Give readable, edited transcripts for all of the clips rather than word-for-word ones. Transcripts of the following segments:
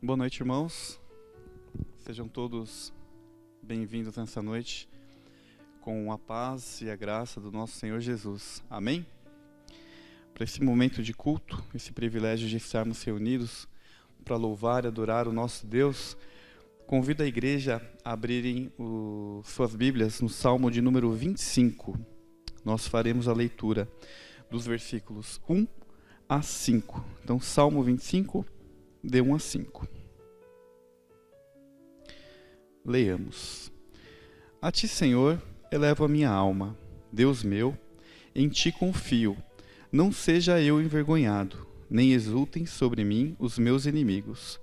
Boa noite, irmãos. Sejam todos bem-vindos nessa noite com a paz e a graça do nosso Senhor Jesus. Amém? Para esse momento de culto, esse privilégio de estarmos reunidos para louvar e adorar o nosso Deus, convido a igreja a abrirem suas Bíblias no Salmo de número 25. Nós faremos a leitura dos versículos 1 a 5. Então, Salmo 25, de 1 a 5. Leiamos. A ti, Senhor, elevo a minha alma. Deus meu, em ti confio. Não seja eu envergonhado, nem exultem sobre mim os meus inimigos.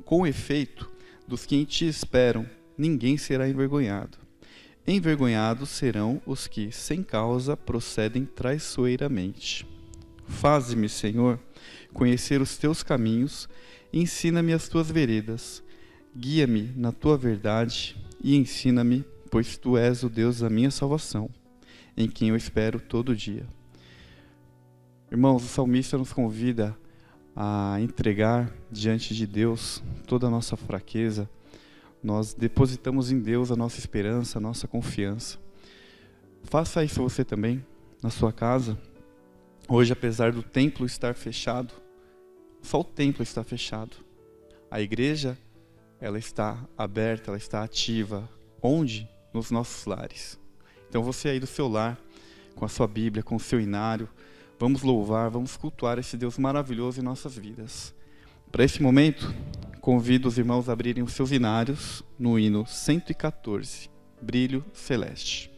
Com efeito, dos que em ti esperam, ninguém será envergonhado. Envergonhados serão os que, sem causa, procedem traiçoeiramente. Faze-me, Senhor, conhecer os teus caminhos, e ensina-me as tuas veredas. Guia-me na tua verdade e ensina-me, pois tu és o Deus da minha salvação, em quem eu espero todo dia. Irmãos, o salmista nos convida a entregar diante de Deus toda a nossa fraqueza. Nós depositamos em Deus a nossa esperança, a nossa confiança. Faça isso você também, na sua casa. Hoje, apesar do templo estar fechado, só o templo está fechado. A igreja, ela está aberta, ela está ativa. Onde? Nos nossos lares. Então você aí do seu lar, com a sua Bíblia, com o seu inário, vamos louvar, vamos cultuar esse Deus maravilhoso em nossas vidas. Para esse momento, convido os irmãos a abrirem os seus inários no hino 114, Brilho Celeste.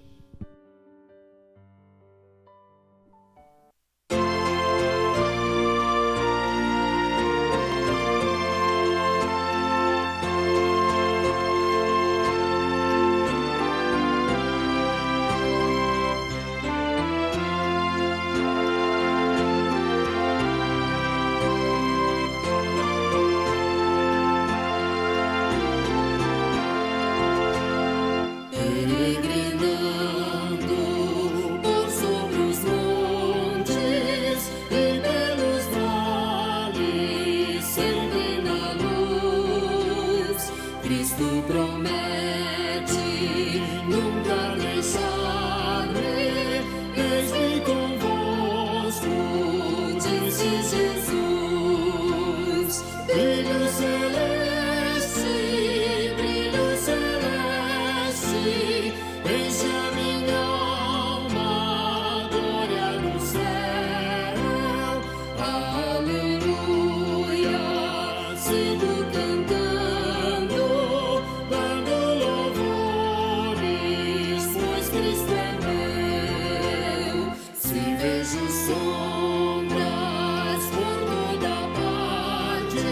Sombras por toda parte.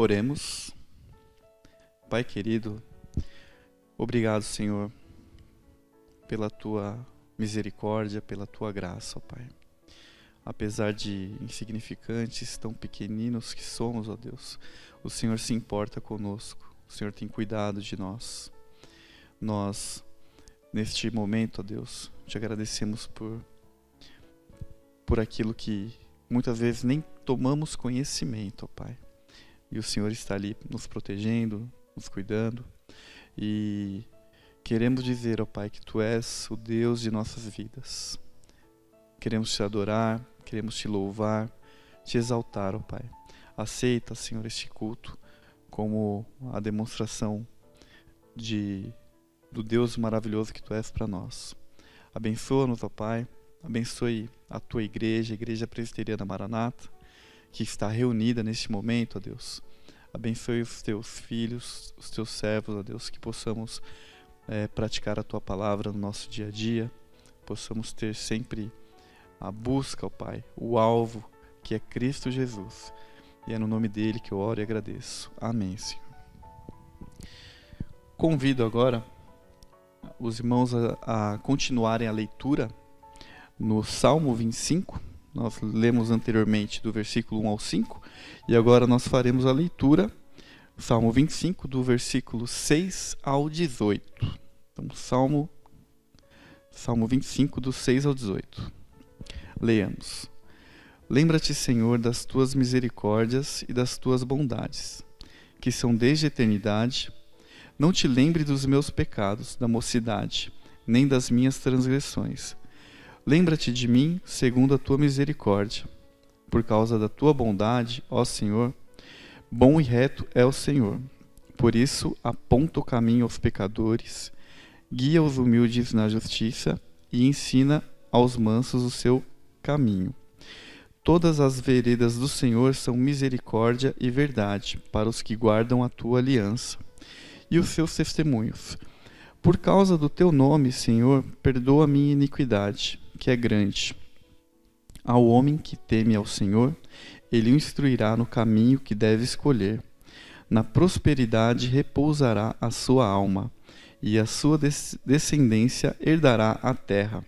Oremos. Pai querido, obrigado, Senhor, pela Tua misericórdia, pela Tua graça, ó Pai. Apesar de insignificantes, tão pequeninos que somos, ó Deus, o Senhor se importa conosco, o Senhor tem cuidado de nós. Nós, neste momento, ó Deus, te agradecemos por aquilo que muitas vezes nem tomamos conhecimento, ó Pai. E o Senhor está ali nos protegendo, nos cuidando. E queremos dizer, ó Pai, que Tu és o Deus de nossas vidas. Queremos Te adorar, queremos Te louvar, Te exaltar, ó Pai. Aceita, Senhor, este culto como a demonstração do Deus maravilhoso que Tu és para nós. Abençoa-nos, ó Pai. Abençoe a Tua igreja, a Igreja Presbiteriana Maranata, que está reunida neste momento, ó Deus. Abençoe os Teus filhos, os Teus servos, ó Deus, que possamos praticar a Tua palavra no nosso dia a dia. Possamos ter sempre a busca, ó Pai, o alvo, que é Cristo Jesus. E é no nome dEle que eu oro e agradeço. Amém, Senhor. Convido agora os irmãos a continuarem a leitura no Salmo 25. Nós lemos anteriormente do versículo 1 ao 5, e agora nós faremos a leitura, Salmo 25, do versículo 6 ao 18. Então, Salmo 25, do 6 ao 18. Leamos. Lembra-te, Senhor, das Tuas misericórdias e das Tuas bondades, que são desde a eternidade. Não te lembre dos meus pecados, da mocidade, nem das minhas transgressões. Lembra-te de mim segundo a Tua misericórdia. Por causa da Tua bondade, ó Senhor, bom e reto é o Senhor. Por isso, aponta o caminho aos pecadores, guia os humildes na justiça e ensina aos mansos o seu caminho. Todas as veredas do Senhor são misericórdia e verdade para os que guardam a Tua aliança e os seus testemunhos. Por causa do Teu nome, Senhor, perdoa a minha iniquidade, que é grande. Ao homem que teme ao Senhor, Ele o instruirá no caminho que deve escolher. Na prosperidade repousará a sua alma, e a sua descendência herdará a terra.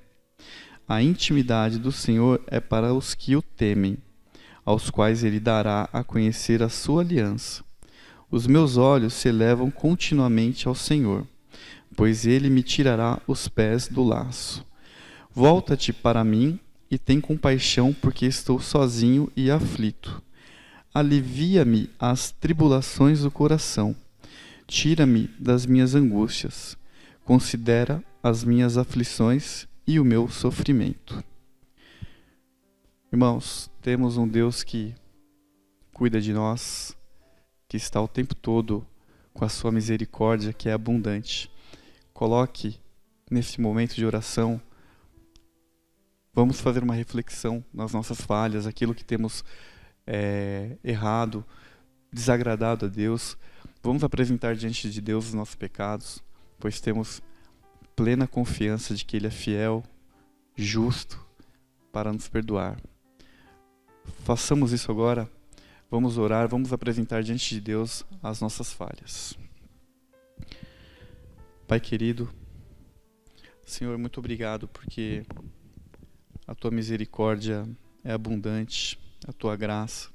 A intimidade do Senhor é para os que o temem, aos quais Ele dará a conhecer a sua aliança. Os meus olhos se elevam continuamente ao Senhor, pois Ele me tirará os pés do laço. Volta-te para mim e tem compaixão, porque estou sozinho e aflito. Alivia-me as tribulações do coração. Tira-me das minhas angústias. Considera as minhas aflições e o meu sofrimento. Irmãos, temos um Deus que cuida de nós, que está o tempo todo com a sua misericórdia, que é abundante. Coloque nesse momento de oração. Vamos fazer uma reflexão nas nossas falhas, aquilo que temos errado, desagradado a Deus. Vamos apresentar diante de Deus os nossos pecados, pois temos plena confiança de que Ele é fiel, justo, para nos perdoar. Façamos isso agora. Vamos orar, vamos apresentar diante de Deus as nossas falhas. Pai querido, Senhor, muito obrigado porque a Tua misericórdia é abundante, a Tua graça.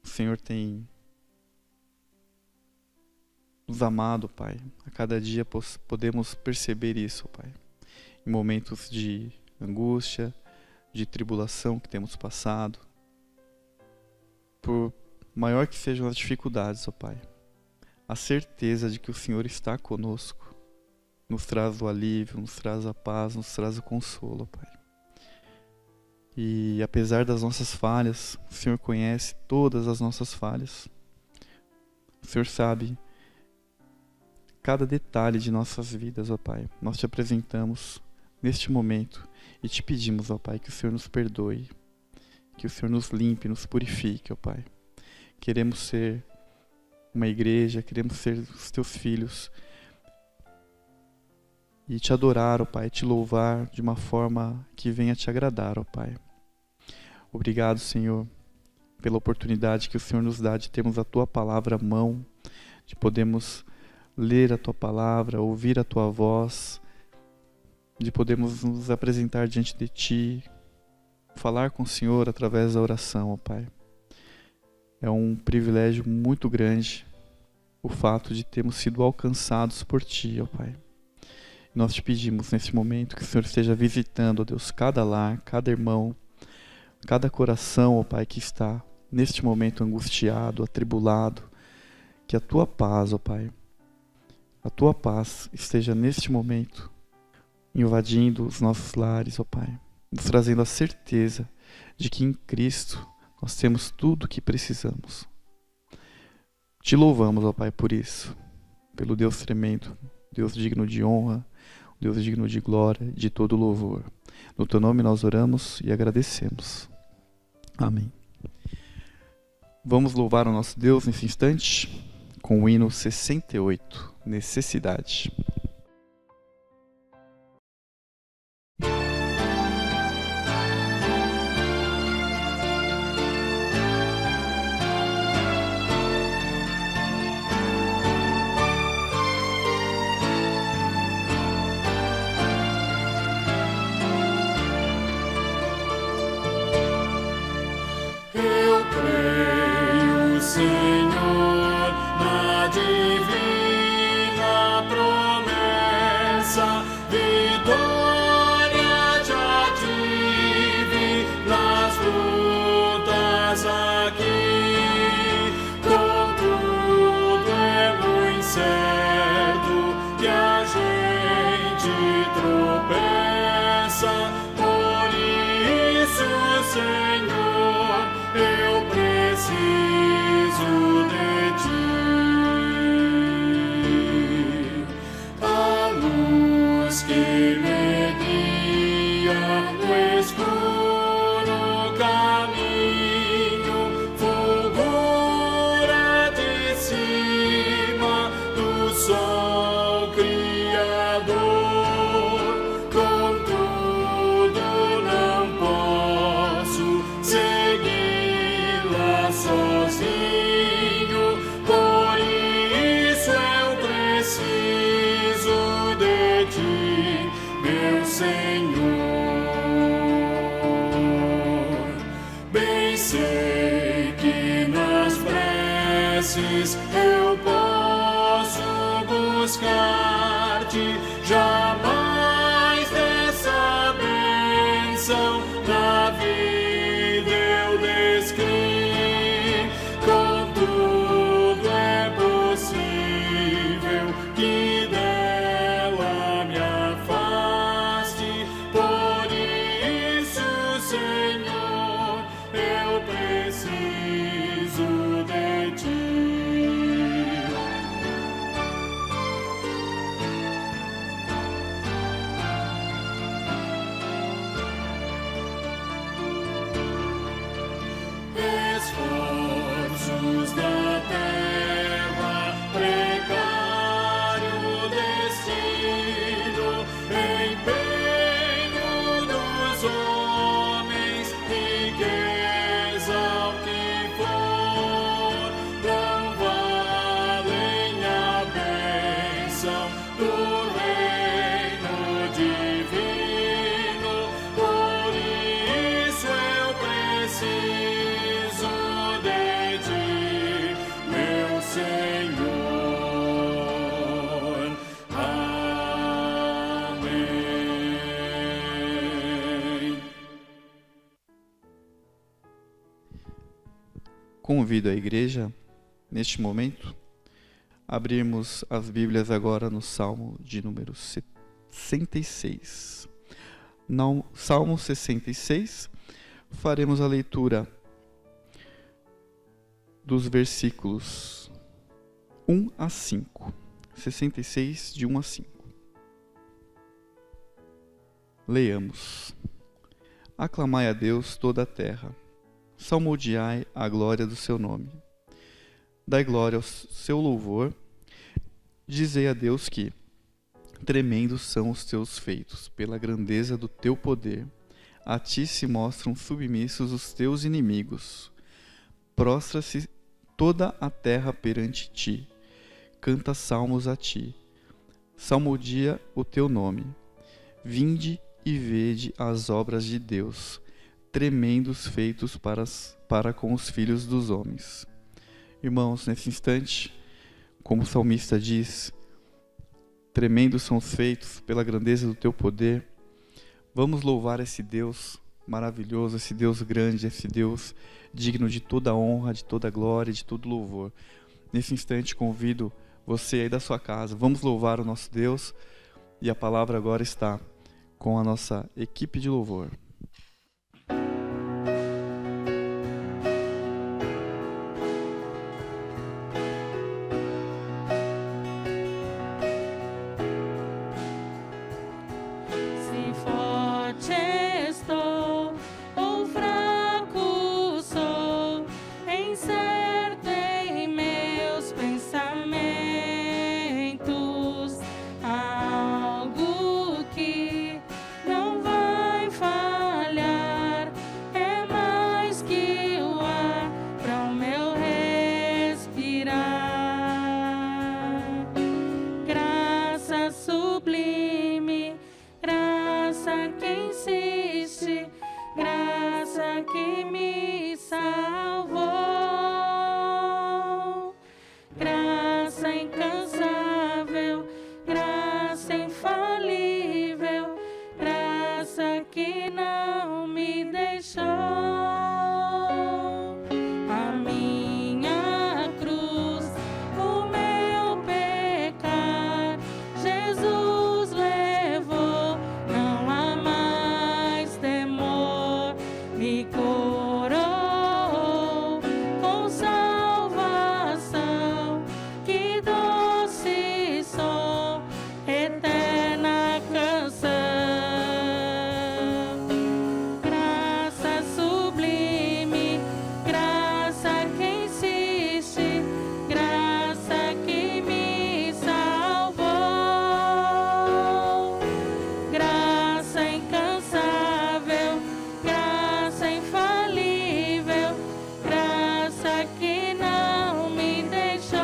O Senhor tem nos amado, Pai. A cada dia podemos perceber isso, Pai. Em momentos de angústia, de tribulação que temos passado. Por maior que sejam as dificuldades, ó Pai, a certeza de que o Senhor está conosco nos traz o alívio, nos traz a paz, nos traz o consolo, ó Pai. E apesar das nossas falhas, o Senhor conhece todas as nossas falhas. O Senhor sabe cada detalhe de nossas vidas, ó Pai. Nós te apresentamos neste momento e te pedimos, ó Pai, que o Senhor nos perdoe, que o Senhor nos limpe, nos purifique, ó Pai. Queremos ser uma igreja, queremos ser os Teus filhos e te adorar, ó Pai, te louvar de uma forma que venha te agradar, ó Pai. Obrigado, Senhor, pela oportunidade que o Senhor nos dá de termos a Tua palavra à mão, de podermos ler a Tua palavra, ouvir a Tua voz, de podermos nos apresentar diante de Ti, falar com o Senhor através da oração, ó Pai. É um privilégio muito grande o fato de termos sido alcançados por Ti, ó Pai. Nós te pedimos nesse momento que o Senhor esteja visitando, ó Deus, cada lar, cada irmão, cada coração, ó Pai, que está neste momento angustiado, atribulado, que a Tua paz, ó Pai, a Tua paz esteja neste momento invadindo os nossos lares, ó Pai, nos trazendo a certeza de que em Cristo nós temos tudo o que precisamos. Te louvamos, ó Pai, por isso, pelo Deus tremendo, Deus digno de honra, Deus digno de glória, de todo louvor. No Teu nome nós oramos e agradecemos. Amém. Vamos louvar o nosso Deus nesse instante com o hino 68, Necessidade. Senhor, na divina promessa, vitória já tive nas lutas aqui. Contudo é muito certo que a gente tropeça, por isso, Senhor, eu preciso de Ti. A luz que me guia no escuro caminho fulgura de cima do sol criador. Contudo não posso segui-la sozinho, por isso eu preciso de Ti, meu Senhor. Bem sei que nas preces eu posso buscar-Te, jamais dessa bênção na vida eu descrevi. Contudo é possível que dela me afaste, por isso, Senhor, eu preciso de Ti. Esforços da terra, precário destino, empenho dos homens, riqueza o que for, não valem a bênção do reino divino, por isso eu preciso de Ti, meu Senhor. Amém. Convido a igreja, neste momento, a abrirmos as Bíblias agora no Salmo de número 66. No Salmo 66, faremos a leitura dos versículos 1 a 5. 66, de 1 a 5. Leiamos. Aclamai a Deus toda a terra. Salmodiai a glória do seu nome. Dai glória ao seu louvor. Dizei a Deus que tremendos são os teus feitos, pela grandeza do teu poder. A ti se mostram submissos os teus inimigos. prostra-se toda a terra perante ti, canta salmos a ti, salmodia o teu nome. Vinde e vede as obras de Deus, tremendos feitos para com os filhos dos homens. Irmãos, nesse instante, como o salmista diz, tremendos são os feitos pela grandeza do teu poder. Vamos louvar esse Deus maravilhoso, esse Deus grande, esse Deus digno de toda honra, de toda glória, de todo louvor. Nesse instante convido você aí da sua casa, vamos louvar o nosso Deus, e a palavra agora está com a nossa equipe de louvor. Se forte estou ou fraco sou, incerto em meus pensamentos, há algo que não vai falhar, é mais que o ar para o meu respirar. Graça sublime, graça que insiste, graça que me salvou. Graça incansável, graça infalível, graça que não me deixou. A minha cruz, o meu pecar, Jesus levou, não há mais temor, me coroou com salvação, que doce som, eterna canção. Graça sublime, graça que insiste, graça que me salvou. Graça incansável, graça infalível, graça que não me deixou.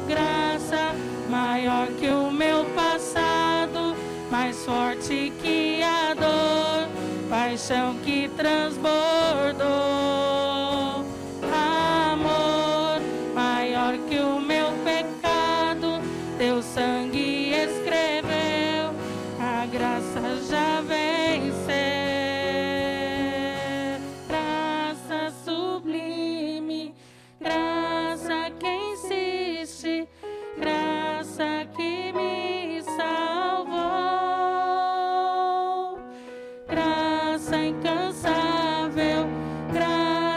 Graça maior que o meu passado, mais forte que a dor, paixão que transbordou. Amor maior que o meu pecado, teu sangue escreveu, a graça já venceu. Graça sublime, graça que insiste, graça que me salvou. Graça incansável, graça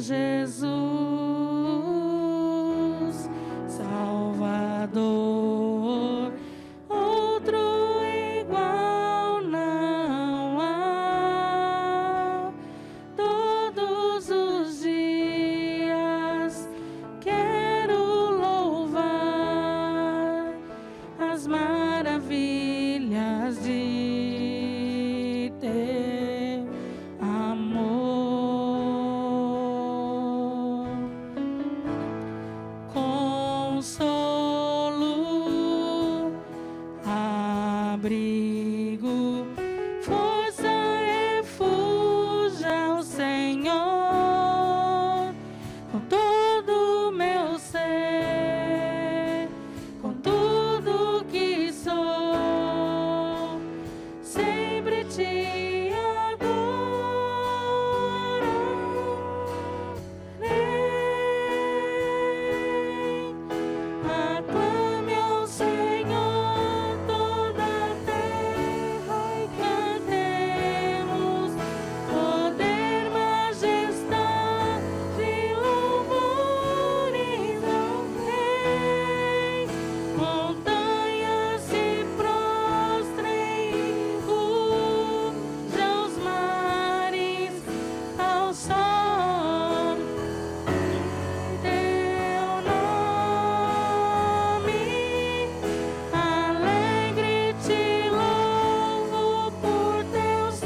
Jesus, Salvador, outro igual não há. Todos os dias quero louvar as maravilhas de teu amor. Consolo, abrigo, força, refúgio ao Senhor, com todo o meu ser, com tudo que sou, sempre te adorarei. Aclame ao Senhor toda a terra e cantemos poder, majestade, louvores ao Rei. Montanhas se prostrem e rujam os mares ao som teu nome. Alegre te louvo por teus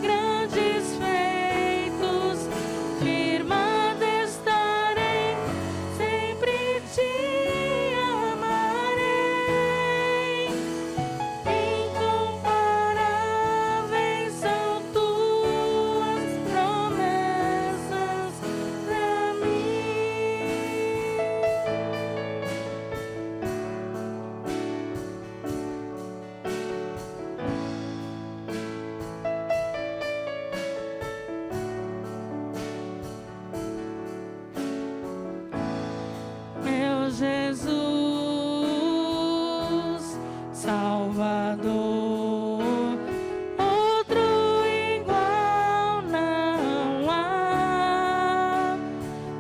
grandes feitos. Firmado estarei, sempre te amarei. Incomparáveis são tuas promessas pra mim. Meu Jesus, Salvador, outro igual não há.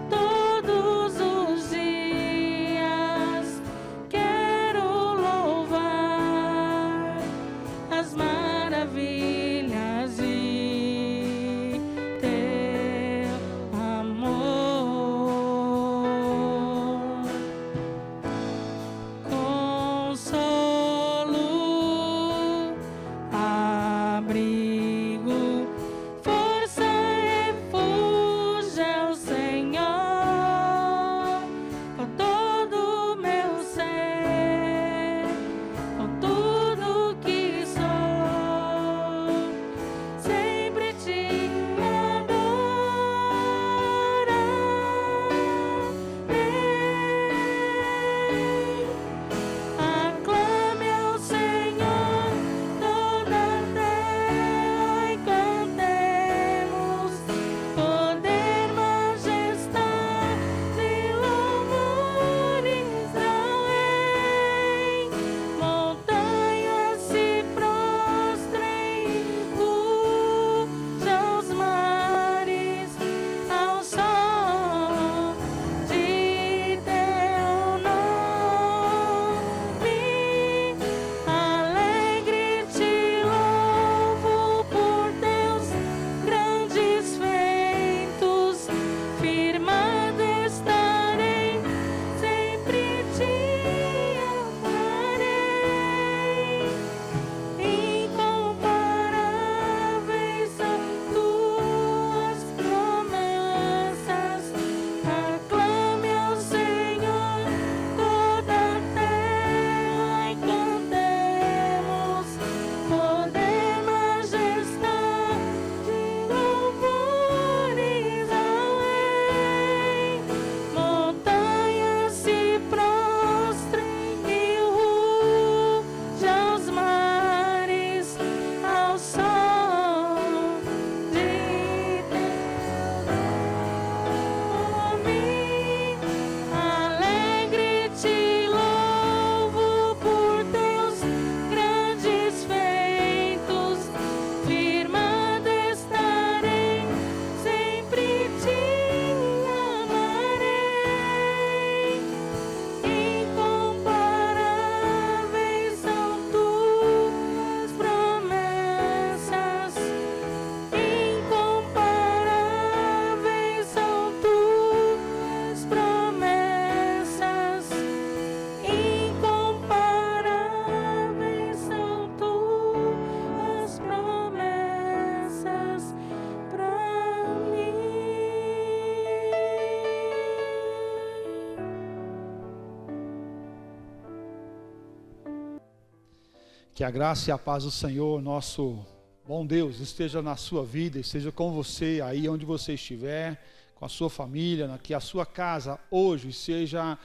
Todos os dias quero louvar as maravilhas de teu amor. Que a graça e a paz do Senhor, nosso bom Deus, esteja na sua vida, esteja com você aí onde você estiver, com a sua família, que a sua casa hoje seja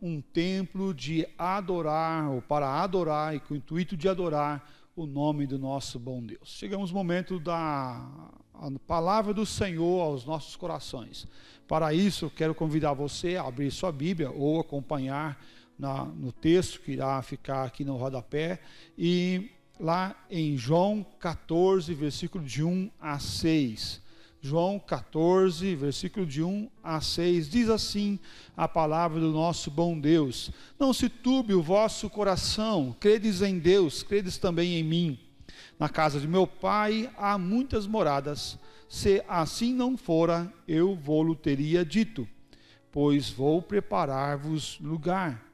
um templo de adorar, ou para adorar e com o intuito de adorar o nome do nosso bom Deus. Chegamos no momento da palavra do Senhor aos nossos corações. Para isso, eu quero convidar você a abrir sua Bíblia ou acompanhar no texto que irá ficar aqui no rodapé, e lá em João 14, versículo de 1 a 6. João 14, versículo de 1 a 6, diz assim a palavra do nosso bom Deus: Não se turbe o vosso coração, credes em Deus, credes também em mim. Na casa de meu Pai há muitas moradas, se assim não fora, eu vou-lo teria dito, pois vou preparar-vos lugar.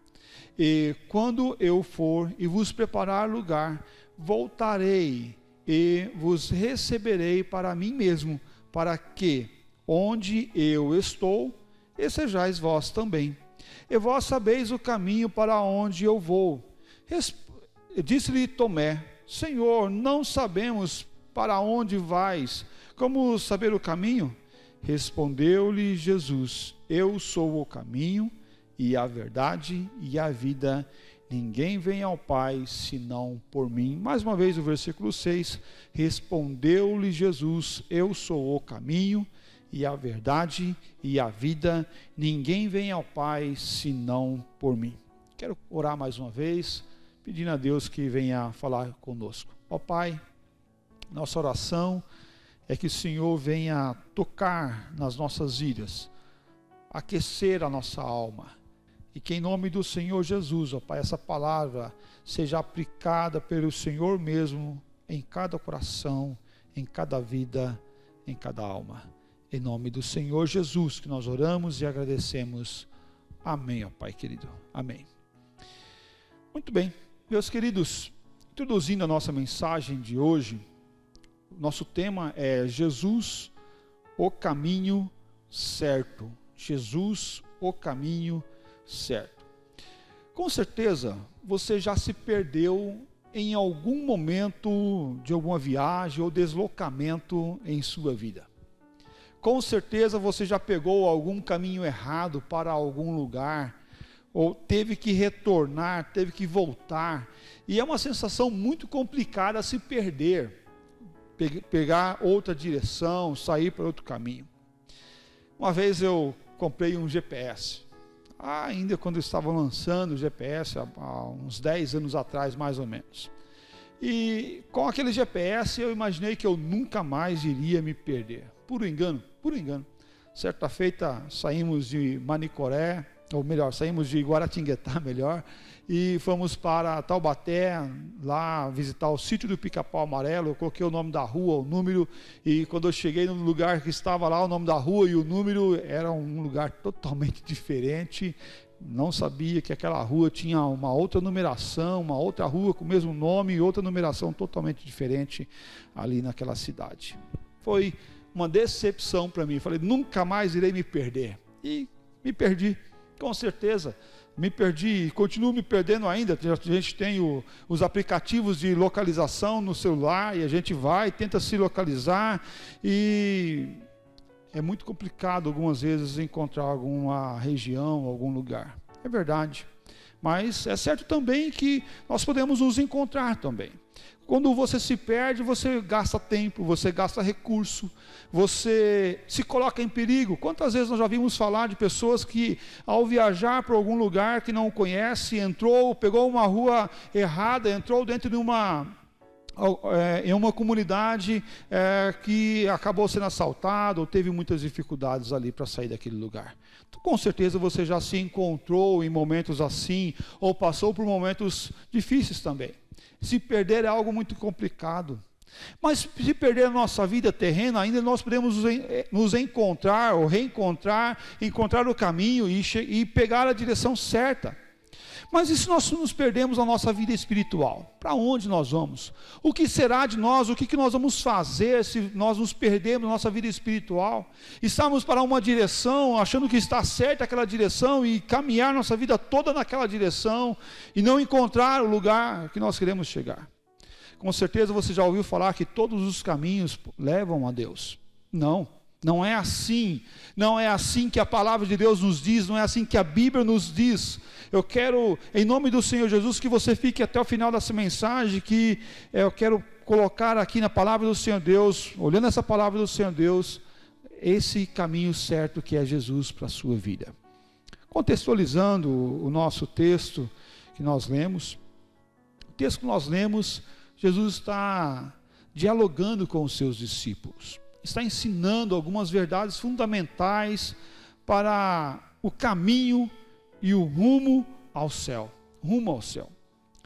E quando eu for e vos preparar lugar, voltarei e vos receberei para mim mesmo, para que, onde eu estou, estejais vós também. E vós sabeis o caminho para onde eu vou. Disse-lhe Tomé: Senhor, não sabemos para onde vais, como saber o caminho? Respondeu-lhe Jesus: Eu sou o caminho e a verdade e a vida. Ninguém vem ao Pai senão por mim. Mais uma vez o versículo 6. Respondeu-lhe Jesus: Eu sou o caminho e a verdade e a vida. Ninguém vem ao Pai senão por mim. Quero orar mais uma vez, pedindo a Deus que venha falar conosco. Ó Pai, nossa oração é que o Senhor venha tocar nas nossas vidas, aquecer a nossa alma, e que em nome do Senhor Jesus, ó Pai, essa palavra seja aplicada pelo Senhor mesmo em cada coração, em cada vida, em cada alma. Em nome do Senhor Jesus que nós oramos e agradecemos. Amém, ó Pai querido. Amém. Muito bem, meus queridos, introduzindo a nossa mensagem de hoje, nosso tema é Jesus, o caminho certo. Jesus, o caminho certo. Com certeza você já se perdeu em algum momento de alguma viagem ou deslocamento em sua vida. Com certeza você já pegou algum caminho errado para algum lugar, ou teve que retornar, teve que voltar, e é uma sensação muito complicada se perder, pegar outra direção, sair para outro caminho. Uma vez eu comprei um GPS, ainda quando estavam lançando o GPS, há uns 10 anos atrás mais ou menos, e com aquele GPS eu imaginei que eu nunca mais iria me perder. Puro engano. Certa feita saímos de Manicoré, ou melhor, saímos de Guaratinguetá, e fomos para Taubaté, lá visitar o sítio do Pica-Pau Amarelo. Eu coloquei o nome da rua, o número, e quando eu cheguei no lugar que estava lá, o nome da rua e o número era um lugar totalmente diferente. Não sabia que aquela rua tinha uma outra numeração, uma outra rua com o mesmo nome e outra numeração totalmente diferente ali naquela cidade. Foi uma decepção para mim. Falei, nunca mais irei me perder. E me perdi, com certeza. Me perdi, continuo me perdendo ainda. A gente tem os aplicativos de localização no celular, e a gente vai, tenta se localizar, e é muito complicado algumas vezes encontrar alguma região, algum lugar. É verdade. Mas é certo também que nós podemos nos encontrar também. Quando você se perde, você gasta tempo, você gasta recurso, você se coloca em perigo. Quantas vezes nós já vimos falar de pessoas que, ao viajar para algum lugar que não conhece, pegou uma rua errada, entrou dentro de em uma comunidade que acabou sendo assaltado, ou teve muitas dificuldades ali para sair daquele lugar. Então, com certeza você já se encontrou em momentos assim, ou passou por momentos difíceis também. Se perder é algo muito complicado. Mas se perder a nossa vida terrena, ainda nós podemos nos encontrar ou reencontrar, encontrar o caminho e pegar a direção certa. Mas e se nós nos perdemos a nossa vida espiritual? Para onde nós vamos? O que será de nós? O que nós vamos fazer se nós nos perdermos na nossa vida espiritual? Estamos para uma direção, achando que está certa aquela direção, e caminhar nossa vida toda naquela direção, e não encontrar o lugar que nós queremos chegar. Com certeza você já ouviu falar que todos os caminhos levam a Deus. Não, não é assim. Não é assim que a palavra de Deus nos diz, não é assim que a Bíblia nos diz. Eu quero, em nome do Senhor Jesus, que você fique até o final dessa mensagem, que eu quero colocar aqui na palavra do Senhor Deus, olhando essa palavra do Senhor Deus, esse caminho certo que é Jesus para a sua vida. Contextualizando o nosso texto que nós lemos, o texto que nós lemos, Jesus está dialogando com os seus discípulos, está ensinando algumas verdades fundamentais para o caminho e o rumo ao céu.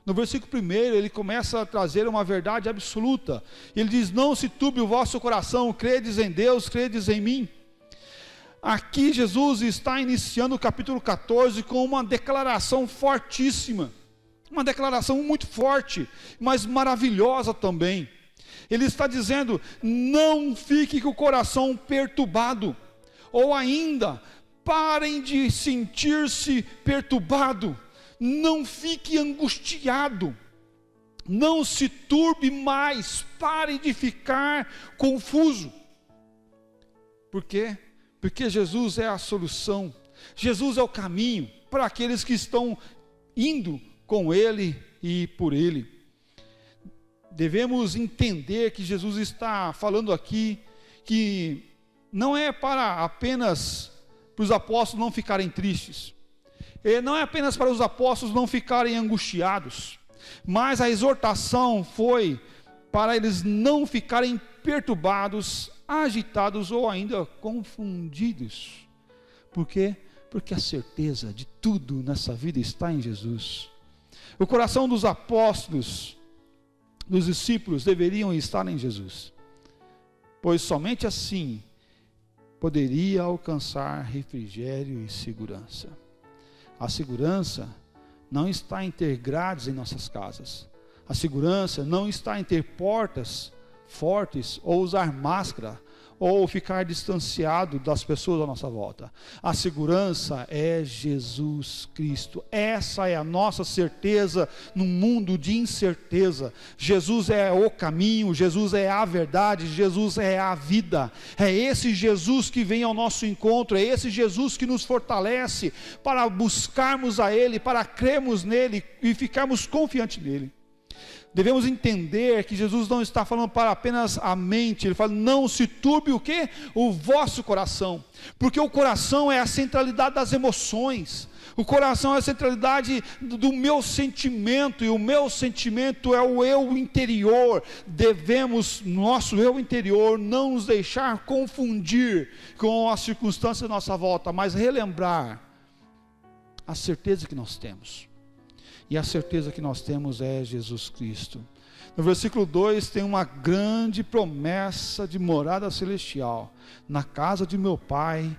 No versículo 1, ele começa a trazer uma verdade absoluta. Ele diz: não se turbe o vosso coração, credes em Deus, credes em mim. Aqui Jesus está iniciando o capítulo 14 com uma declaração fortíssima, uma declaração muito forte, mas maravilhosa também. Ele está dizendo: não fique com o coração perturbado, ou ainda, parem de sentir-se perturbado, não fique angustiado, não se turbe mais, pare de ficar confuso. Por quê? Porque Jesus é a solução, Jesus é o caminho para aqueles que estão indo com Ele e por Ele. Devemos entender que Jesus está falando aqui que não é para apenas para os apóstolos não ficarem tristes, não é apenas para os apóstolos não ficarem angustiados, mas a exortação foi para eles não ficarem perturbados, agitados ou ainda confundidos. Por quê? Porque a certeza de tudo nessa vida está em Jesus. O coração dos apóstolos, dos discípulos, deveriam estar em Jesus, pois somente assim poderia alcançar refrigério e segurança. A segurança não está em ter grades em nossas casas. A segurança não está em ter portas fortes, ou usar máscara, ou ficar distanciado das pessoas à nossa volta. A segurança é Jesus Cristo. Essa é a nossa certeza num mundo de incerteza. Jesus é o caminho, Jesus é a verdade, Jesus é a vida. É esse Jesus que vem ao nosso encontro, é esse Jesus que nos fortalece para buscarmos a Ele, para crermos nele e ficarmos confiantes nele. Devemos entender que Jesus não está falando para apenas a mente. Ele fala: não se turbe o quê? O vosso coração, porque o coração é a centralidade das emoções, o coração é a centralidade do meu sentimento, e o meu sentimento é o eu interior. Devemos, nosso eu interior, não nos deixar confundir com as circunstâncias à nossa volta, mas relembrar a certeza que nós temos. E a certeza que nós temos é Jesus Cristo. No versículo 2 tem uma grande promessa de morada celestial. Na casa de meu Pai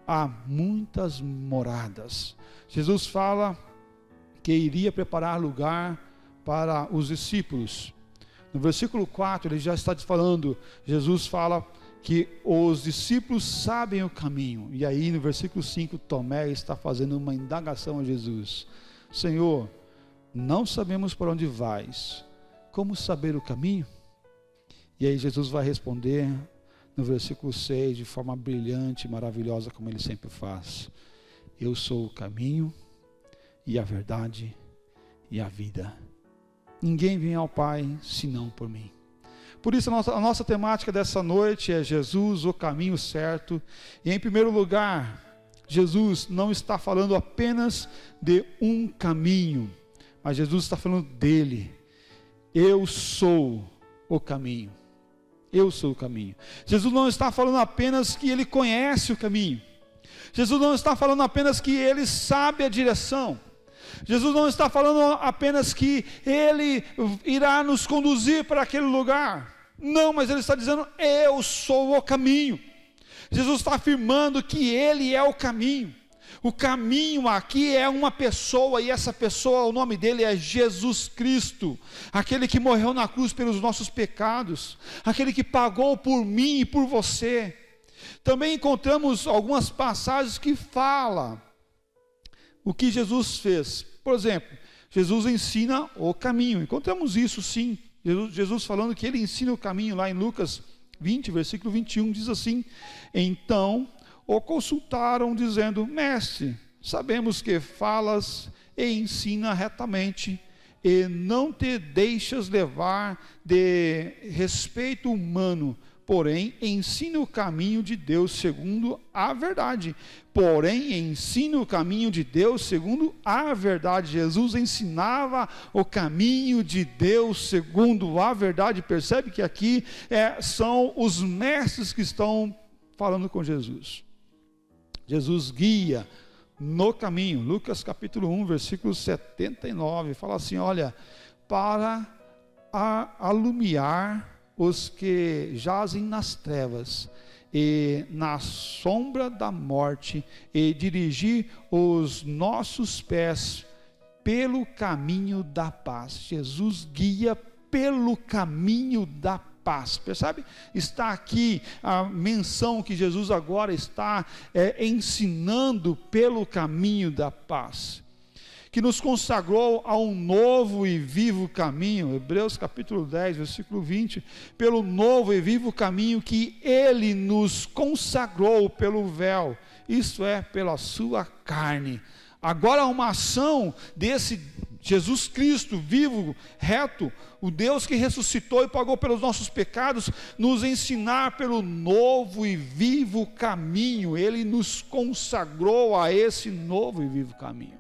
há muitas moradas. Jesus fala que iria preparar lugar para os discípulos. No versículo 4 ele já está falando, Jesus fala que os discípulos sabem o caminho. E aí no versículo 5 Tomé está fazendo uma indagação a Jesus: Senhor, não sabemos para onde vais, como saber o caminho? E aí Jesus vai responder no versículo 6, de forma brilhante, maravilhosa, como ele sempre faz: eu sou o caminho e a verdade e a vida. Ninguém vem ao Pai senão por mim. Por isso a nossa temática dessa noite é Jesus, o caminho certo. E em primeiro lugar, Jesus não está falando apenas de um caminho, mas Jesus está falando dele. Eu sou o caminho. Eu sou o caminho. Jesus não está falando apenas que ele conhece o caminho. Jesus não está falando apenas que ele sabe a direção. Jesus não está falando apenas que ele irá nos conduzir para aquele lugar. Não, mas ele está dizendo: eu sou o caminho. Jesus está afirmando que ele é o caminho. O caminho aqui é uma pessoa, e essa pessoa, o nome dele é Jesus Cristo, aquele que morreu na cruz pelos nossos pecados, aquele que pagou por mim e por você. Também encontramos algumas passagens que falam o que Jesus fez. Por exemplo, Jesus ensina o caminho, encontramos isso sim Jesus falando que ele ensina o caminho, lá em Lucas 20, versículo 21, diz assim: então o consultaram dizendo: mestre, sabemos que falas e ensina retamente, e não te deixas levar de respeito humano, porém ensina o caminho de Deus segundo a verdade. Porém ensina o caminho de Deus segundo a verdade. Jesus ensinava o caminho de Deus segundo a verdade. Percebe que aqui são os mestres que estão falando com Jesus. Jesus guia no caminho. Lucas capítulo 1, versículo 79, fala assim: olha, para alumiar os que jazem nas trevas e na sombra da morte, e dirigir os nossos pés pelo caminho da paz. Jesus guia pelo caminho da paz. Percebe? Está aqui a menção que Jesus agora está ensinando pelo caminho da paz, que nos consagrou a um novo e vivo caminho. Hebreus capítulo 10, versículo 20, pelo novo e vivo caminho que ele nos consagrou pelo véu, isto é, pela sua carne. Agora uma ação desse Jesus Cristo vivo, reto, o Deus que ressuscitou e pagou pelos nossos pecados, nos ensinar pelo novo e vivo caminho. Ele nos consagrou a esse novo e vivo caminho.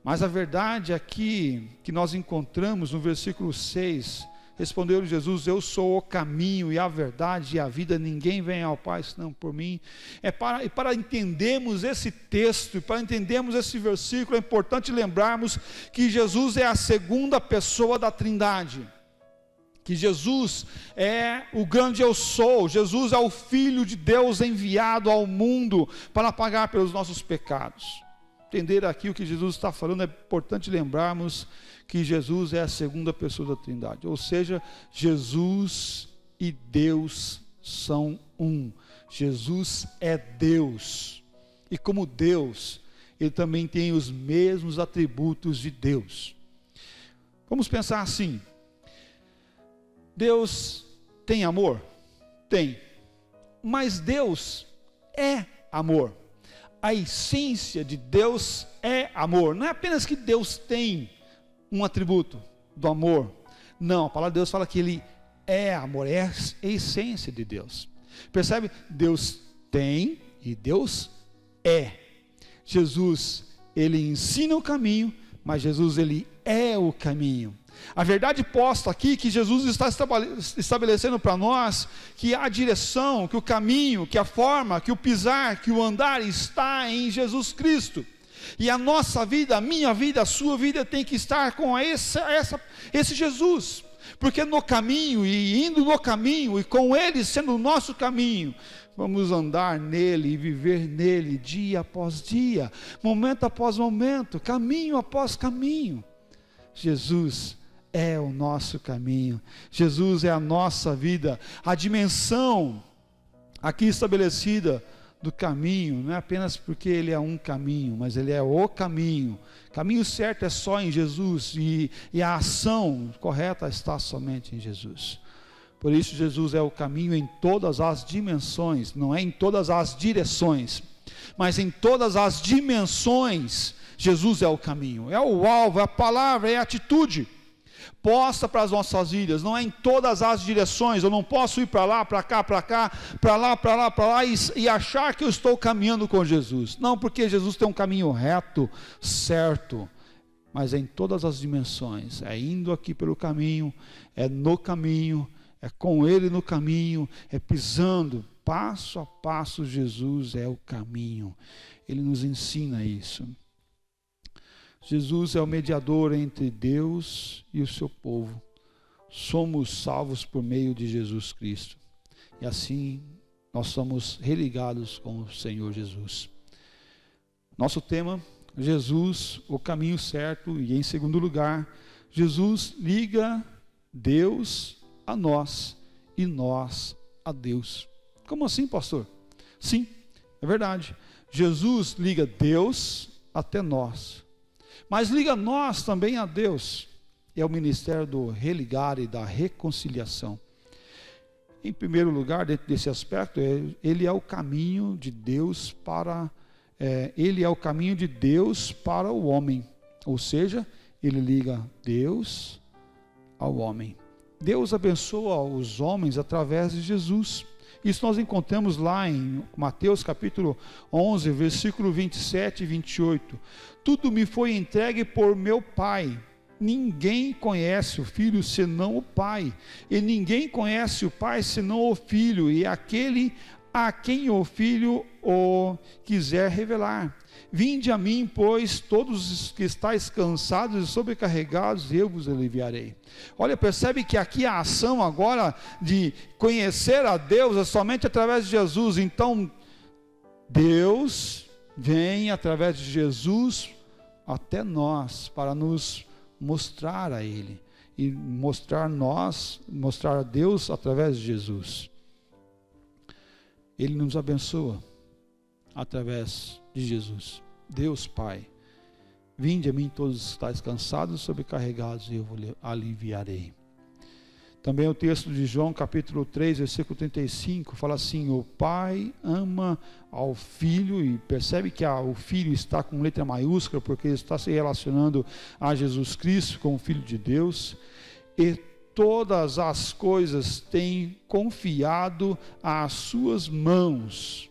Mas a verdade aqui que nós encontramos no versículo 6, respondeu Jesus: eu sou o caminho e a verdade e a vida, ninguém vem ao Pai senão por mim. Para entendermos esse texto, para entendermos esse versículo, é importante lembrarmos que Jesus é a segunda pessoa da Trindade, que Jesus é o grande eu sou. Jesus é o Filho de Deus enviado ao mundo para pagar pelos nossos pecados. Entender aqui o que Jesus está falando, é importante lembrarmos que Jesus é a segunda pessoa da Trindade, ou seja, Jesus e Deus são um. Jesus é Deus, e como Deus, ele também tem os mesmos atributos de Deus. Vamos pensar assim: Deus tem amor? Tem, mas Deus é amor. A essência de Deus é amor. Não é apenas que Deus tem um atributo do amor. Não, a palavra de Deus fala que ele é amor, é a essência de Deus. Percebe? Deus tem e Deus é. Jesus, ele ensina o caminho, mas Jesus, ele é o caminho. A verdade posta aqui, que Jesus está estabelecendo para nós, que a direção, que o caminho, que a forma, que o pisar, que o andar está em Jesus Cristo. E a nossa vida, a minha vida, a sua vida tem que estar com esse Jesus. Porque no caminho, e indo no caminho, e com ele sendo o nosso caminho, vamos andar nele e viver nele dia após dia, momento após momento, caminho após caminho. Jesus é o nosso caminho, Jesus é a nossa vida. A dimensão aqui estabelecida do caminho, não é apenas porque ele é um caminho, mas ele é o caminho. Caminho certo é só em Jesus, e a ação correta está somente em Jesus. Por isso Jesus é o caminho em todas as dimensões, não é em todas as direções, mas em todas as dimensões. Jesus é o caminho, é o alvo, é a palavra, é a atitude posta para as nossas vidas. Não é em todas as direções. Eu não posso ir para lá, para cá, para cá, para lá, para lá, para lá e achar que eu estou caminhando com Jesus. Não, porque Jesus tem um caminho reto, certo, mas é em todas as dimensões. É indo aqui pelo caminho, é no caminho, é com ele no caminho, é pisando passo a passo. Jesus é o caminho, ele nos ensina isso. Jesus é o mediador entre Deus e o seu povo. Somos salvos por meio de Jesus Cristo, e assim nós somos religados com o Senhor Jesus. Nosso tema: Jesus, o caminho certo. E em segundo lugar, Jesus liga Deus a nós e nós a Deus. Como assim, pastor? Sim, é verdade. Jesus liga Deus até nós, mas liga nós também a Deus. é o ministério do religar e da reconciliação. Em primeiro lugar, dentro desse aspecto, ele é o caminho de Deus para o homem. Ou seja, ele liga Deus ao homem. Deus abençoa os homens através de Jesus. Isso nós encontramos lá em Mateus capítulo 11, versículo 27 e 28. Tudo me foi entregue por meu Pai. Ninguém conhece o Filho senão o Pai, e ninguém conhece o Pai senão o Filho, e aquele a quem o Filho o quiser revelar. Vinde a mim, pois, todos os que estáis cansados e sobrecarregados, eu vos aliviarei. Olha, percebe que aqui a ação agora de conhecer a Deus é somente através de Jesus. Então, Deus vem através de Jesus até nós, para nos mostrar a Ele, e mostrar a Deus através de Jesus. Ele nos abençoa através de Jesus. Deus Pai, vinde a mim todos os que estáis cansados e sobrecarregados, e eu vos aliviarei. Também o texto de João capítulo 3, versículo 35, fala assim: o Pai ama ao Filho, e percebe que o Filho está com letra maiúscula, porque ele está se relacionando a Jesus Cristo como Filho de Deus, e todas as coisas tem confiado às suas mãos.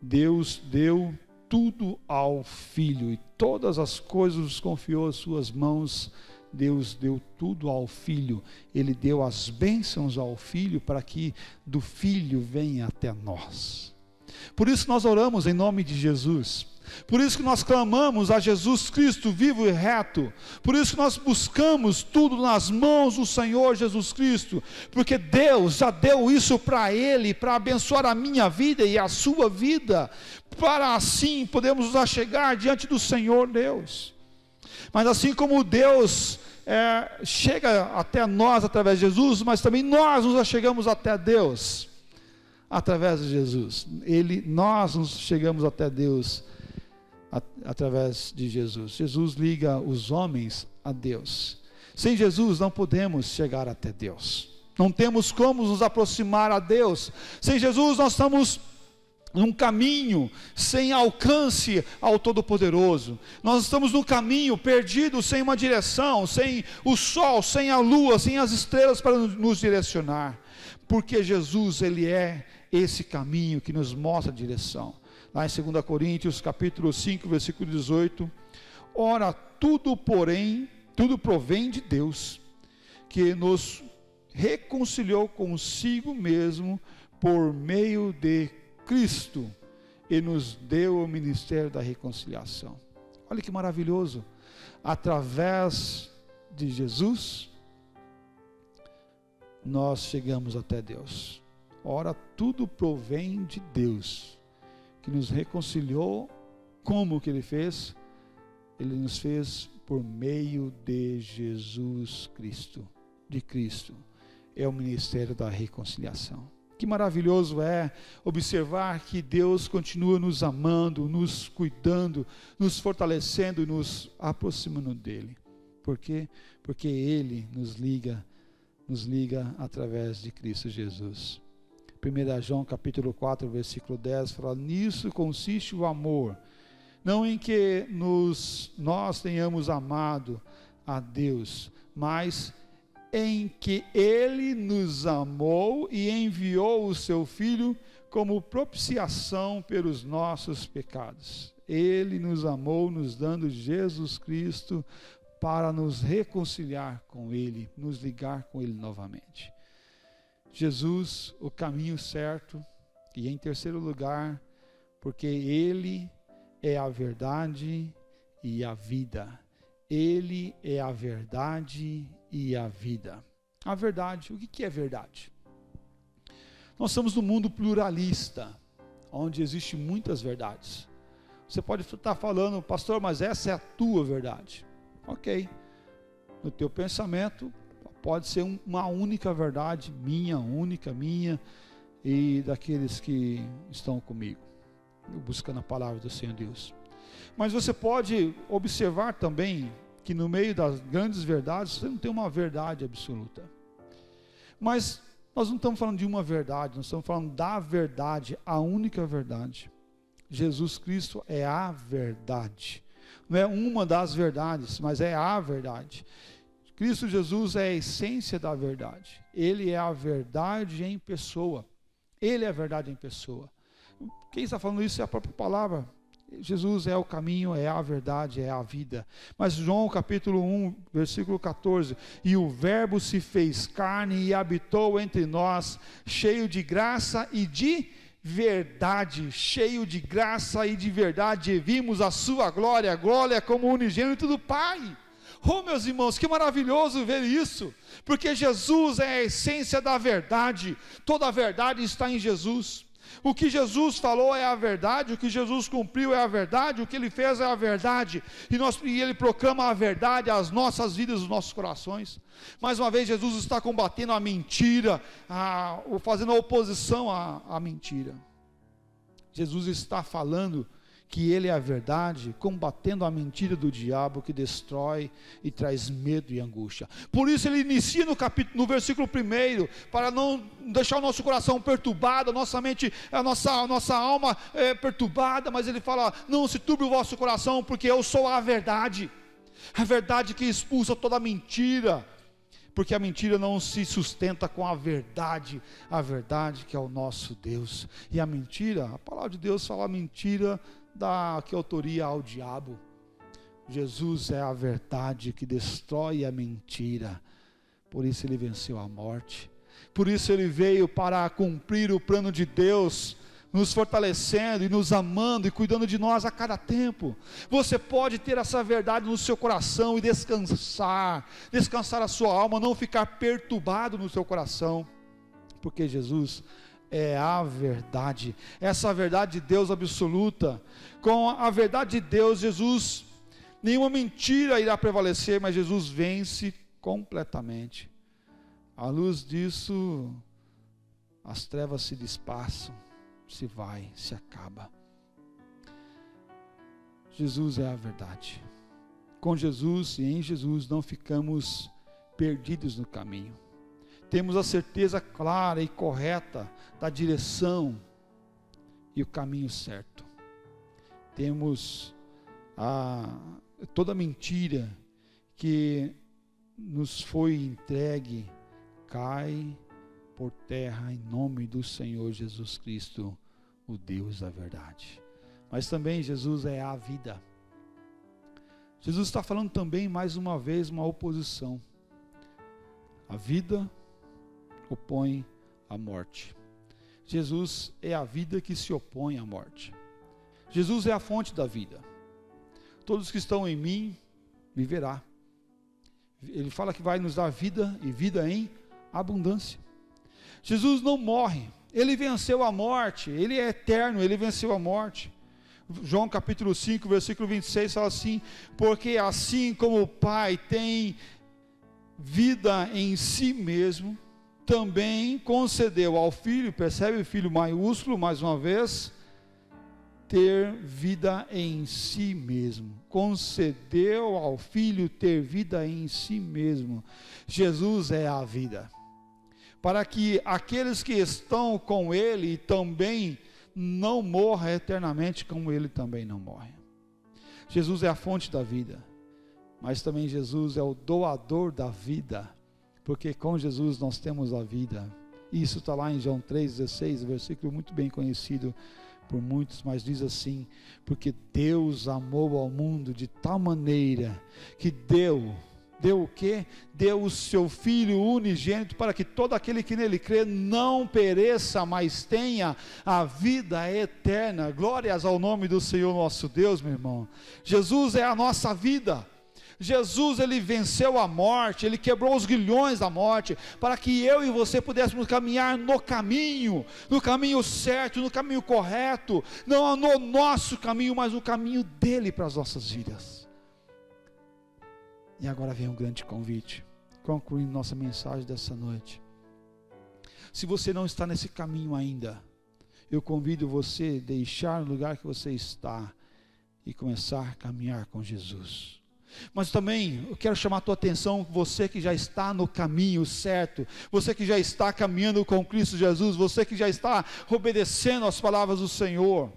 Deus deu tudo ao Filho, e todas as coisas confiou às suas mãos. Deus deu tudo ao Filho, Ele deu as bênçãos ao Filho, para que do Filho venha até nós. Por isso nós oramos em nome de Jesus, por isso que nós clamamos a Jesus Cristo vivo e reto, por isso que nós buscamos tudo nas mãos do Senhor Jesus Cristo, porque Deus já deu isso para Ele, para abençoar a minha vida e a sua vida, para assim podermos nos achegar diante do Senhor Deus. Mas assim como Deus chega até nós através de Jesus, mas também nós nos achegamos até Deus através de Jesus. Nós nos chegamos até Deus através de Jesus. Jesus liga os homens a Deus. Sem Jesus não podemos chegar até Deus. Não temos como nos aproximar a Deus. Sem Jesus nós estamos num caminho sem alcance ao Todo-Poderoso. Nós estamos num caminho perdido, sem uma direção, sem o sol, sem a lua, sem as estrelas para nos direcionar, porque Jesus, Ele é esse caminho que nos mostra a direção. Lá em 2 Coríntios capítulo 5, versículo 18, ora, tudo provém de Deus, que nos reconciliou consigo mesmo por meio de Cristo, e nos deu o ministério da reconciliação. Olha que maravilhoso, através de Jesus nós chegamos até Deus. Ora, tudo provém de Deus, que nos reconciliou. Como que Ele fez? Ele nos fez por meio de Jesus Cristo, de Cristo. É o ministério da reconciliação. Que maravilhoso é observar que Deus continua nos amando, nos cuidando, nos fortalecendo e nos aproximando dEle. Por quê? Porque Ele nos liga através de Cristo Jesus. 1 João capítulo 4, versículo 10, fala: nisso consiste o amor, não em que nós tenhamos amado a Deus, mas em que Ele nos amou e enviou o seu Filho como propiciação pelos nossos pecados. Ele nos amou, nos dando Jesus Cristo para nos reconciliar com Ele, nos ligar com Ele novamente. Jesus, o caminho certo, e em terceiro lugar, porque Ele é a verdade e a vida. Ele é a verdade e a vida. A verdade, o que é verdade? Nós estamos num mundo pluralista, onde existem muitas verdades. Você pode estar falando, pastor, mas essa é a tua verdade. Ok, no teu pensamento pode ser uma única verdade, única minha e daqueles que estão comigo, buscando a palavra do Senhor Deus. Mas você pode observar também que no meio das grandes verdades, você não tem uma verdade absoluta. Mas nós não estamos falando de uma verdade, nós estamos falando da verdade, a única verdade. Jesus Cristo é a verdade. Não é uma das verdades, mas é a verdade. Cristo Jesus é a essência da verdade. Ele é a verdade em pessoa. Ele é a verdade em pessoa. Quem está falando isso é a própria palavra. Jesus é o caminho, é a verdade, é a vida. Mas João capítulo 1, versículo 14, e o verbo se fez carne e habitou entre nós, cheio de graça e de verdade, cheio de graça e de verdade, e vimos a sua glória, glória como unigênito do Pai. Oh, meus irmãos, que maravilhoso ver isso, porque Jesus é a essência da verdade, toda a verdade está em Jesus. O que Jesus falou é a verdade, o que Jesus cumpriu é a verdade, o que Ele fez é a verdade, e Ele proclama a verdade às nossas vidas, aos nossos corações. Mais uma vez, Jesus está combatendo a mentira, fazendo a oposição à mentira. Jesus está falando que Ele é a verdade, combatendo a mentira do diabo que destrói e traz medo e angústia. Por isso Ele inicia no versículo 1, para não deixar o nosso coração perturbado, a nossa mente, a nossa alma perturbada, mas Ele fala, não se turbe o vosso coração, porque eu sou a verdade que expulsa toda a mentira, porque a mentira não se sustenta com a verdade que é o nosso Deus. E a mentira, a palavra de Deus fala mentira, dá que autoria ao diabo. Jesus é a verdade que destrói a mentira, por isso Ele venceu a morte, por isso Ele veio para cumprir o plano de Deus, nos fortalecendo e nos amando e cuidando de nós a cada tempo. Você pode ter essa verdade no seu coração e descansar a sua alma, não ficar perturbado no seu coração, porque Jesus é a verdade, essa verdade de Deus absoluta. Com a verdade de Deus, Jesus, nenhuma mentira irá prevalecer, mas Jesus vence completamente. À luz disso, as trevas se dispersam, se acaba. Jesus é a verdade. Com Jesus e em Jesus não ficamos perdidos no caminho. Temos a certeza clara e correta da direção e o caminho certo. Temos toda mentira que nos foi entregue cai por terra em nome do Senhor Jesus Cristo, o Deus da verdade. Mas também Jesus é a vida. Jesus está falando também mais uma vez uma oposição. A vida opõe à morte. Jesus é a vida que se opõe à morte. Jesus é a fonte da vida. Todos que estão em mim viverá. Ele fala que vai nos dar vida e vida em abundância. Jesus não morre, Ele venceu a morte, Ele é eterno, Ele venceu a morte. João capítulo 5, versículo 26 fala assim, porque assim como o Pai tem vida em si mesmo, também concedeu ao Filho, percebe o Filho maiúsculo mais uma vez, ter vida em si mesmo, concedeu ao Filho ter vida em si mesmo. Jesus é a vida, para que aqueles que estão com Ele também não morram eternamente, como Ele também não morre. Jesus é a fonte da vida, mas também Jesus é o doador da vida, porque com Jesus nós temos a vida. Isso está lá em João 3,16, versículo muito bem conhecido por muitos, mas diz assim, porque Deus amou ao mundo de tal maneira, que deu o quê? Deu o seu Filho unigênito, para que todo aquele que nele crê não pereça, mas tenha a vida eterna. Glórias ao nome do Senhor nosso Deus, meu irmão. Jesus é a nossa vida. Jesus, Ele venceu a morte, Ele quebrou os grilhões da morte, para que eu e você pudéssemos caminhar no caminho certo, no caminho correto, não no nosso caminho, mas no caminho dEle para as nossas vidas. E agora vem um grande convite, concluindo nossa mensagem dessa noite. Se você não está nesse caminho ainda, eu convido você a deixar o lugar que você está e começar a caminhar com Jesus. Mas também eu quero chamar a tua atenção, você que já está no caminho certo, você que já está caminhando com Cristo Jesus, você que já está obedecendo às palavras do Senhor,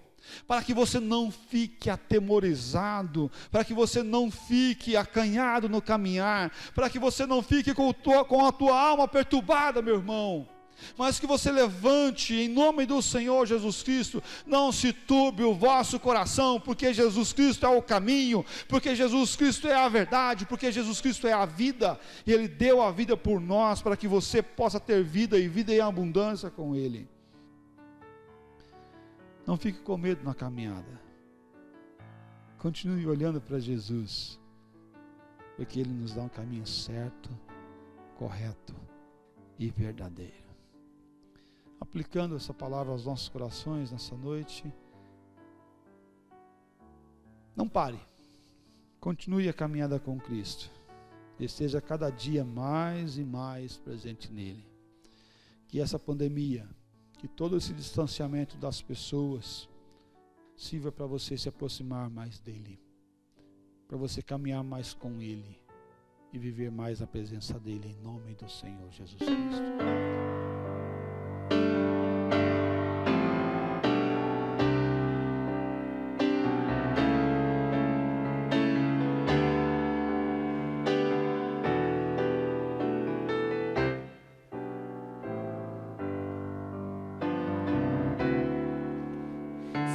para que você não fique atemorizado, para que você não fique acanhado no caminhar, para que você não fique com a tua alma perturbada, meu irmão, mas que você levante em nome do Senhor Jesus Cristo. Não se turbe o vosso coração, porque Jesus Cristo é o caminho, porque Jesus Cristo é a verdade, porque Jesus Cristo é a vida, e Ele deu a vida por nós, para que você possa ter vida, e vida em abundância com Ele. Não fique com medo na caminhada, continue olhando para Jesus, porque Ele nos dá um caminho certo, correto e verdadeiro. Aplicando essa palavra aos nossos corações nessa noite, não pare, continue a caminhada com Cristo, esteja cada dia mais e mais presente nele. Que essa pandemia, que todo esse distanciamento das pessoas sirva para você se aproximar mais dele, para você caminhar mais com ele e viver mais a presença dele, em nome do Senhor Jesus Cristo.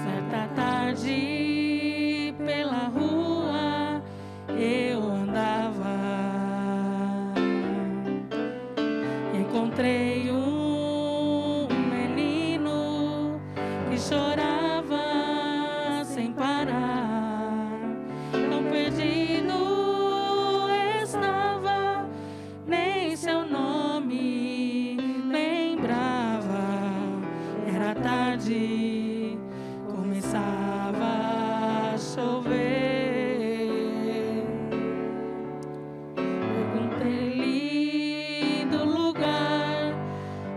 Certa tarde pela rua eu andava, encontrei um menino que chorava sem parar, tão perdido estava, nem seu nome lembrava. Era tarde, começava a chover. Perguntei-lhe do lugar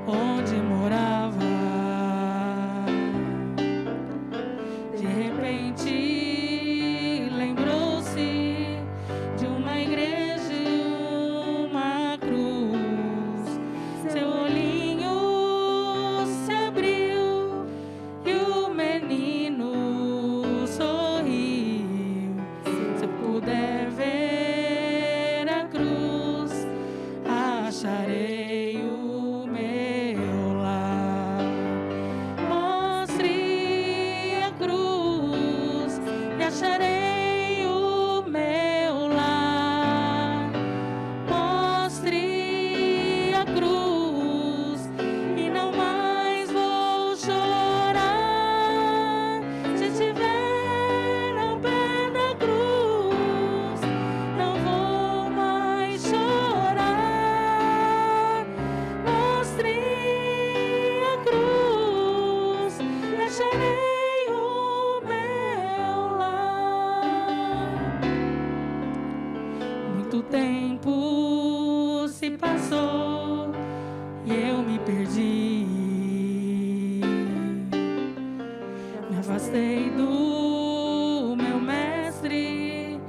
onde morava. De repente lembrou-se de uma igreja e uma cruz. Seu olhinho se abriu e o menino sorriu. Se eu puder ver a cruz, acharei o meu lar. Mostre a cruz e acharei o meu lar. Mostre a cruz e não mais vou chorar. Se estiver ao pé da cruz, não vou mais chorar. Mostre a cruz e acharei o meu lar. Muito tempo se passou e eu me perdi. Me afastei do meu mestre,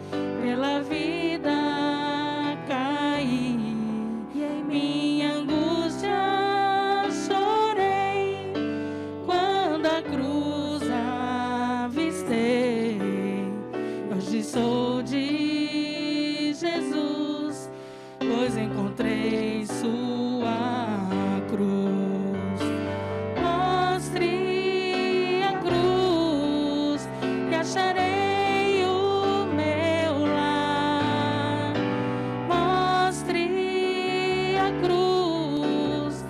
pela vida caí. E em minha angústia chorei, quando a cruz avistei. Hoje sou de Jesus, pois encontrei sua cruz. Mostre a cruz e acharei o meu lar. Mostre a cruz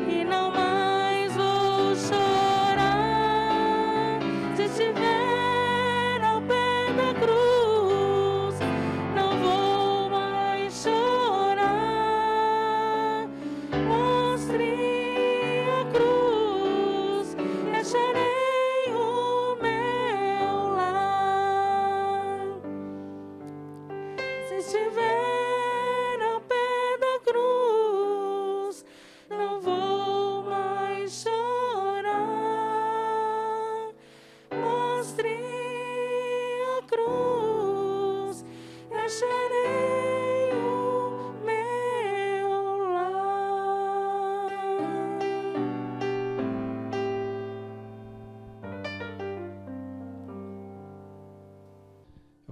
e não mais vou chorar. Se estiver ao pé da cruz, não vou mais chorar. Mostre a cruz e acharei o meu lar. Se estiver ao pé da cruz, não vou mais chorar. Mostre a cruz e acharei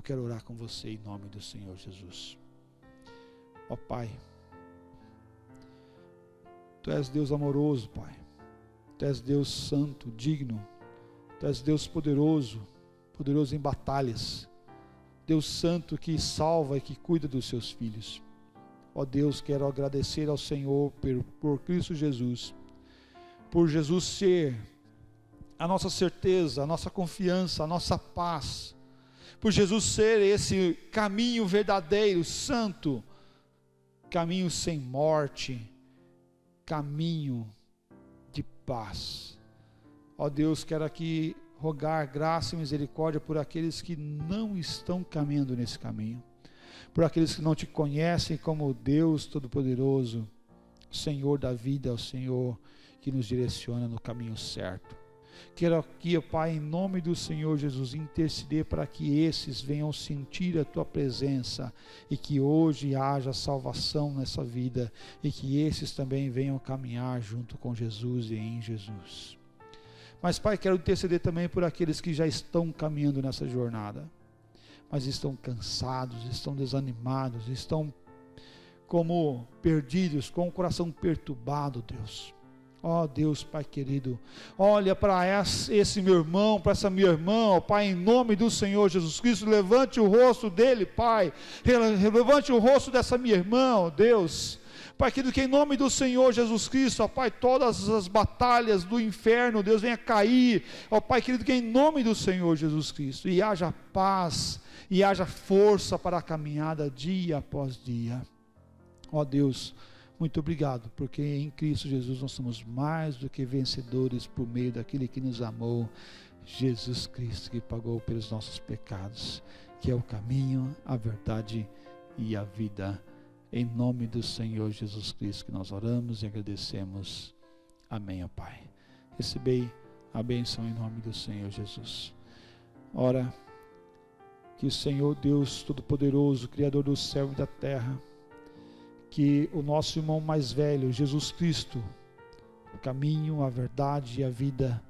quero orar com você em nome do Senhor Jesus. Ó Pai, Tu és Deus amoroso, Pai. Tu és Deus santo, digno. Tu és Deus poderoso, poderoso em batalhas. Deus santo que salva e que cuida dos seus filhos. Ó Deus, quero agradecer ao Senhor por Cristo Jesus, por Jesus ser a nossa certeza, a nossa confiança, a nossa paz, por Jesus ser esse caminho verdadeiro, santo, caminho sem morte, caminho de paz. Ó Deus, quero aqui rogar graça e misericórdia por aqueles que não estão caminhando nesse caminho, por aqueles que não te conhecem como Deus Todo-Poderoso, Senhor da vida, o Senhor que nos direciona no caminho certo. Quero aqui, ó Pai, em nome do Senhor Jesus, interceder para que esses venham sentir a Tua presença e que hoje haja salvação nessa vida e que esses também venham caminhar junto com Jesus e em Jesus. Mas, Pai, quero interceder também por aqueles que já estão caminhando nessa jornada, mas estão cansados, estão desanimados, estão como perdidos, com o coração perturbado, Deus. Ó Deus, Pai querido, olha para esse meu irmão, para essa minha irmã, ó Pai, em nome do Senhor Jesus Cristo, levante o rosto dele, Pai, levante o rosto dessa minha irmã, ó Deus. Pai querido, que em nome do Senhor Jesus Cristo, ó Pai, todas as batalhas do inferno, Deus, venha cair, ó Pai querido, que em nome do Senhor Jesus Cristo, e haja paz, e haja força para a caminhada dia após dia. Ó Deus, muito obrigado, porque em Cristo Jesus nós somos mais do que vencedores por meio daquele que nos amou, Jesus Cristo, que pagou pelos nossos pecados, que é o caminho, a verdade e a vida. Em nome do Senhor Jesus Cristo que nós oramos e agradecemos. Amém, ó Pai. Recebei a bênção em nome do Senhor Jesus. Ora, que o Senhor Deus Todo-Poderoso, Criador do céu e da terra, que o nosso irmão mais velho, Jesus Cristo, o caminho, a verdade e a vida,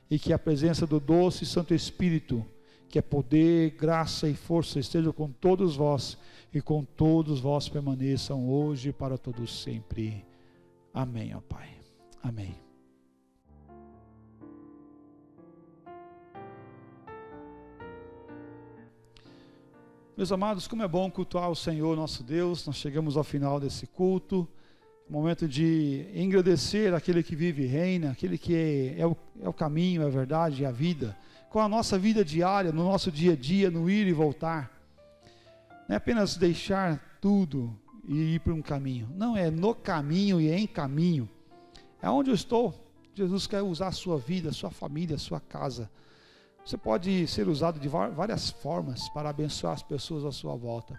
e que a presença do doce Santo Espírito, que é poder, graça e força, esteja com todos vós, e com todos vós permaneçam hoje e para todos sempre. Amém, ó Pai. Amém. Meus amados, como é bom cultuar o Senhor nosso Deus. Nós chegamos ao final desse culto, momento de engrandecer aquele que vive e reina, aquele que é o caminho, a verdade e a vida, com a nossa vida diária, no nosso dia a dia, no ir e voltar. Não é apenas deixar tudo e ir para um caminho, não, é no caminho e em caminho, é onde eu estou. Jesus quer usar a sua vida, a sua família, a sua casa. Você pode ser usado de várias formas para abençoar as pessoas à sua volta.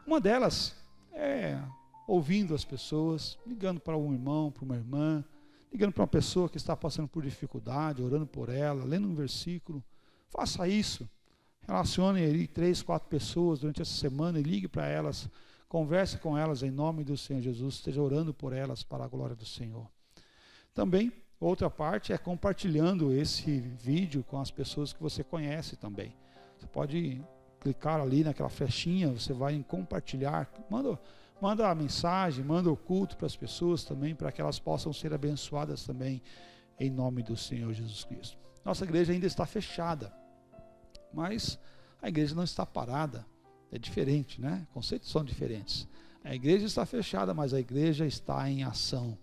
Uma delas é ouvindo as pessoas, ligando para um irmão, para uma irmã, ligando para uma pessoa que está passando por dificuldade, orando por ela, lendo um versículo. Faça isso. Relacione ali 3, 4 pessoas durante essa semana e ligue para elas, converse com elas em nome do Senhor Jesus, esteja orando por elas para a glória do Senhor. Também, outra parte é compartilhando esse vídeo com as pessoas que você conhece também. Você pode clicar ali naquela flechinha, você vai em compartilhar, manda a mensagem, manda o culto para as pessoas também, para que elas possam ser abençoadas também em nome do Senhor Jesus Cristo. Nossa igreja ainda está fechada, mas a igreja não está parada. É diferente, né? Conceitos são diferentes. A igreja está fechada, mas a igreja está em ação.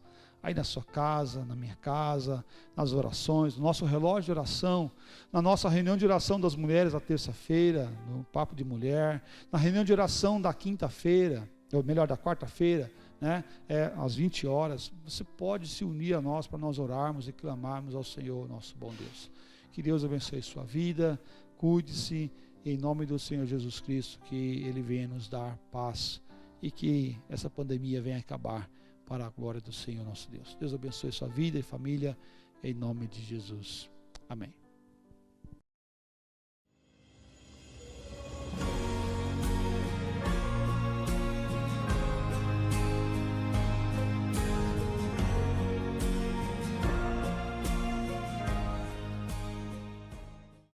Aí na sua casa, na minha casa, nas orações, no nosso relógio de oração, na nossa reunião de oração das mulheres na terça-feira, no Papo de Mulher, na reunião de oração da quinta-feira, ou melhor, da quarta-feira, né? Às 20 horas, você pode se unir a nós para nós orarmos e clamarmos ao Senhor, nosso bom Deus. Que Deus abençoe sua vida, cuide-se, em nome do Senhor Jesus Cristo, que Ele venha nos dar paz e que essa pandemia venha acabar para a glória do Senhor nosso Deus. Deus abençoe sua vida e família, em nome de Jesus. Amém.